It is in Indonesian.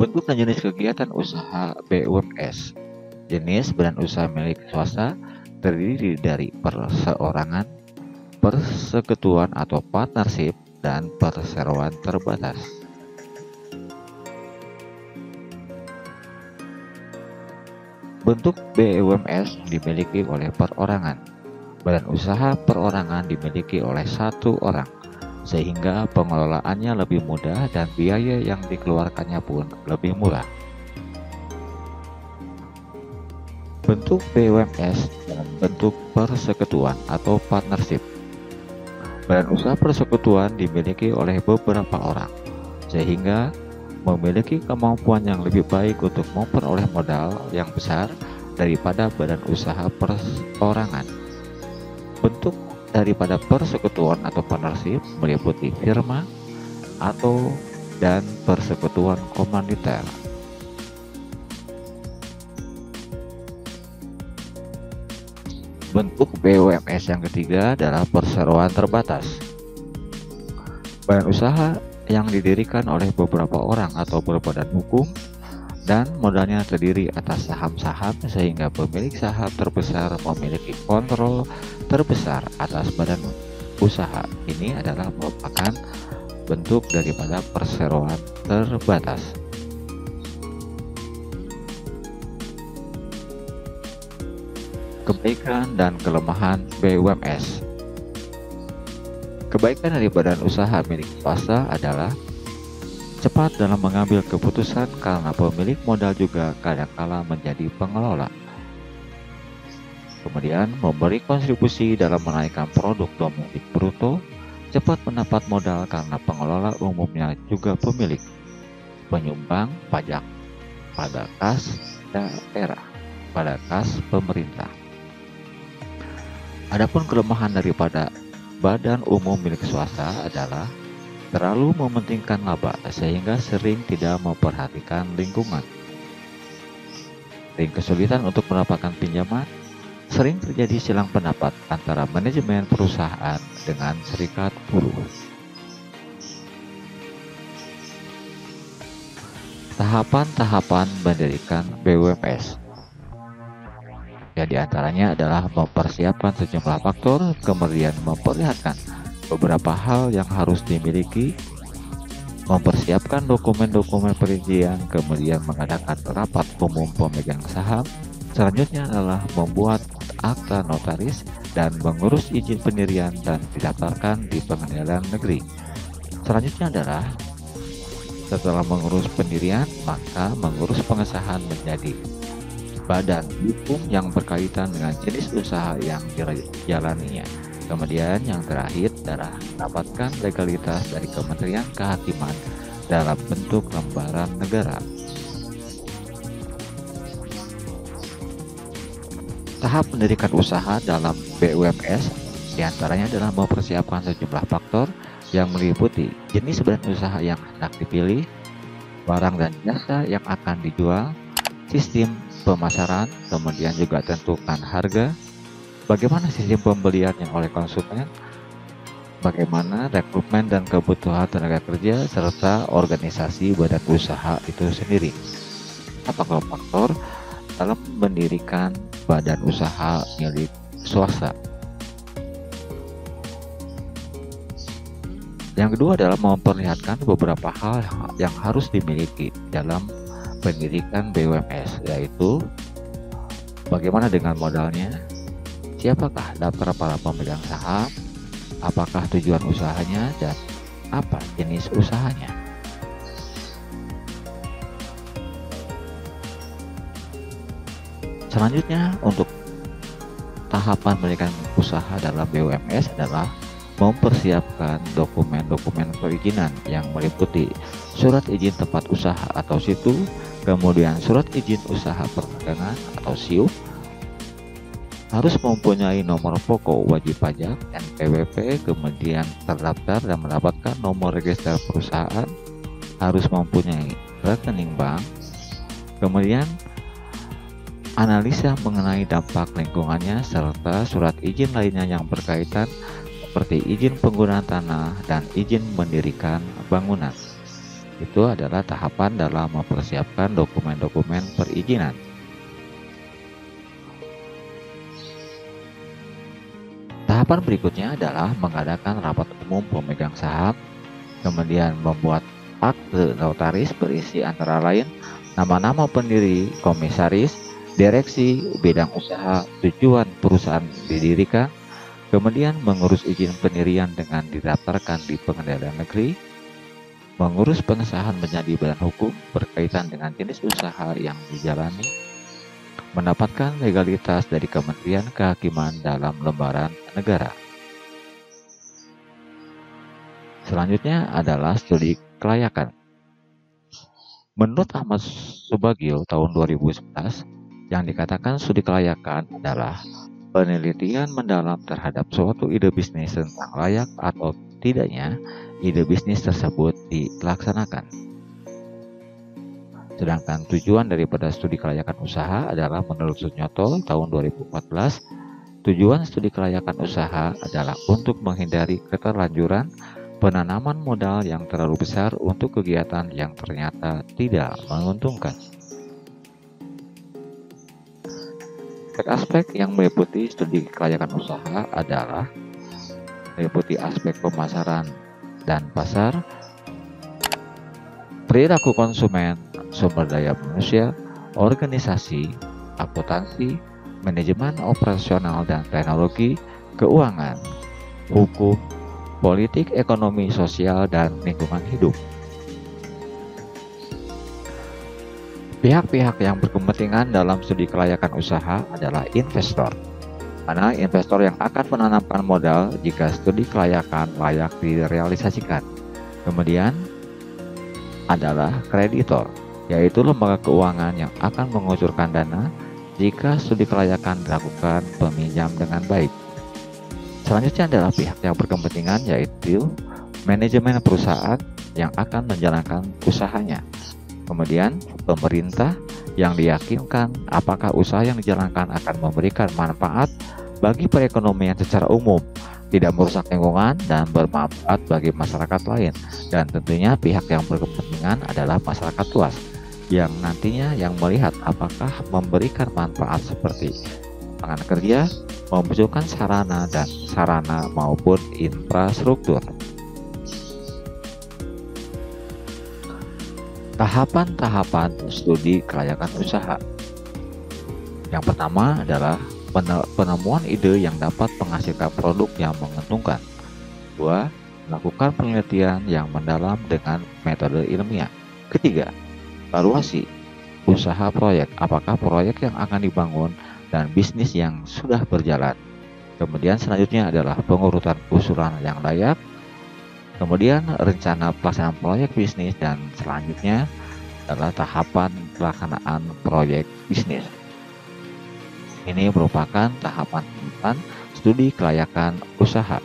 Bentuk dan jenis kegiatan usaha BUMS. Jenis badan usaha milik swasta terdiri dari perseorangan, persekutuan atau partnership, dan perseroan terbatas. Bentuk BUMS dimiliki oleh perorangan. Badan usaha perorangan dimiliki oleh satu orang, sehingga pengelolaannya lebih mudah dan biaya yang dikeluarkannya pun lebih murah. Bentuk BUMS dalam bentuk persekutuan atau partnership. Badan usaha persekutuan dimiliki oleh beberapa orang, sehingga memiliki kemampuan yang lebih baik untuk memperoleh modal yang besar daripada badan usaha perorangan. Bentuk daripada persekutuan atau partnership meliputi firma atau dan persekutuan komunitas. Bentuk BUMS yang ketiga adalah perseroan terbatas. Badan usaha yang didirikan oleh beberapa orang atau berbadan hukum dan modalnya terdiri atas saham-saham, sehingga pemilik saham terbesar memiliki kontrol terbesar atas badan usaha. Ini adalah merupakan bentuk daripada perseroan terbatas. Kebaikan dan kelemahan BUMS. Kebaikan dari badan usaha milik swasta adalah cepat dalam mengambil keputusan karena pemilik modal juga kadangkala menjadi pengelola. Kemudian memberi kontribusi dalam menaikkan produk domestik bruto, cepat mendapat modal karena pengelola umumnya juga pemilik, penyumbang pajak pada kas daerah, pada kas pemerintah. Adapun kelemahan daripada badan umum milik swasta adalah terlalu mementingkan laba sehingga sering tidak memperhatikan lingkungan. Sering kesulitan untuk mendapatkan pinjaman, sering terjadi silang pendapat antara manajemen perusahaan dengan serikat buruh. Tahapan-tahapan mendirikan BUMS. Ya, diantaranya adalah mempersiapkan sejumlah faktor, kemudian memperlihatkan beberapa hal yang harus dimiliki, mempersiapkan dokumen-dokumen perizinan, kemudian mengadakan rapat umum pemegang saham. Selanjutnya adalah membuat akta notaris dan mengurus izin pendirian dan didaftarkan di pengadilan negeri. Selanjutnya adalah setelah mengurus pendirian, maka mengurus pengesahan menjadi badan hukum yang berkaitan dengan jenis usaha yang dijalaninya. Kemudian yang terakhir adalah mendapatkan legalitas dari Kementerian Kehakiman dalam bentuk lembaran negara. Tahap mendirikan usaha dalam BUMS diantaranya adalah mempersiapkan sejumlah faktor yang meliputi jenis badan usaha yang hendak dipilih, barang dan jasa yang akan dijual, sistem pemasaran, kemudian juga tentukan harga, bagaimana sistem pembeliannya oleh konsumen, bagaimana rekrutmen dan kebutuhan tenaga kerja, serta organisasi badan usaha itu sendiri. Apakah faktor dalam mendirikan badan usaha milik swasta? Yang kedua adalah memperlihatkan beberapa hal yang harus dimiliki dalam pendidikan BUMS, yaitu bagaimana dengan modalnya, siapakah daftar para pemegang saham, apakah tujuan usahanya, dan apa jenis usahanya. Selanjutnya, untuk tahapan mendirikan usaha dalam BUMS adalah mempersiapkan dokumen-dokumen perizinan yang meliputi surat izin tempat usaha atau situ, kemudian surat izin usaha perdagangan atau SIUP, harus mempunyai nomor pokok wajib pajak NPWP, kemudian terdaftar dan mendapatkan nomor register perusahaan, harus mempunyai rekening bank, kemudian analisa mengenai dampak lingkungannya, serta surat izin lainnya yang berkaitan seperti izin penggunaan tanah dan izin mendirikan bangunan. Itu adalah tahapan dalam mempersiapkan dokumen-dokumen perizinan. Tahapan berikutnya adalah mengadakan rapat umum pemegang saham, kemudian membuat akte notaris berisi antara lain nama-nama pendiri, komisaris, direksi, bidang usaha, tujuan perusahaan didirikan, kemudian mengurus izin pendirian dengan didaftarkan di Pengadilan Negeri, mengurus pengesahan menjadi badan hukum berkaitan dengan jenis usaha yang dijalani, mendapatkan legalitas dari Kementerian Kehakiman dalam lembaran negara. Selanjutnya adalah studi kelayakan. Menurut Ahmad Subagio tahun 2011, yang dikatakan studi kelayakan adalah penelitian mendalam terhadap suatu ide bisnis tentang layak atau tidaknya ide bisnis tersebut dilaksanakan. Sedangkan tujuan daripada studi kelayakan usaha adalah menurut Sunyoto tahun 2014, tujuan studi kelayakan usaha adalah untuk menghindari keterlanjuran penanaman modal yang terlalu besar untuk kegiatan yang ternyata tidak menguntungkan. Aspek yang meliputi studi kelayakan usaha adalah meliputi aspek pemasaran dan pasar, perilaku konsumen, sumber daya manusia, organisasi, akuntansi, manajemen operasional dan teknologi, keuangan, hukum, politik, ekonomi, sosial, dan lingkungan hidup. Pihak-pihak yang berkepentingan dalam studi kelayakan usaha adalah investor, mana investor yang akan menanamkan modal jika studi kelayakan layak direalisasikan. Kemudian adalah kreditor, yaitu lembaga keuangan yang akan mengucurkan dana jika studi kelayakan dilakukan peminjam dengan baik. Selanjutnya adalah pihak yang berkepentingan, yaitu manajemen perusahaan yang akan menjalankan usahanya. Kemudian pemerintah yang diyakinkan apakah usaha yang dijalankan akan memberikan manfaat bagi perekonomian secara umum, tidak merusak lingkungan dan bermanfaat bagi masyarakat lain. Dan tentunya pihak yang berkepentingan adalah masyarakat luas yang nantinya yang melihat apakah memberikan manfaat seperti lapangan kerja, memunculkan sarana dan sarana maupun infrastruktur. Tahapan-tahapan studi kelayakan usaha. Yang pertama adalah penemuan ide yang dapat menghasilkan produk yang menguntungkan. 2. Melakukan penelitian yang mendalam dengan metode ilmiah. Ketiga, evaluasi usaha proyek, apakah proyek yang akan dibangun dan bisnis yang sudah berjalan. Kemudian selanjutnya adalah pengurutan usulan yang layak, kemudian rencana pelaksanaan proyek bisnis, dan selanjutnya adalah tahapan pelaksanaan proyek bisnis. Ini merupakan tahapan studi kelayakan usaha.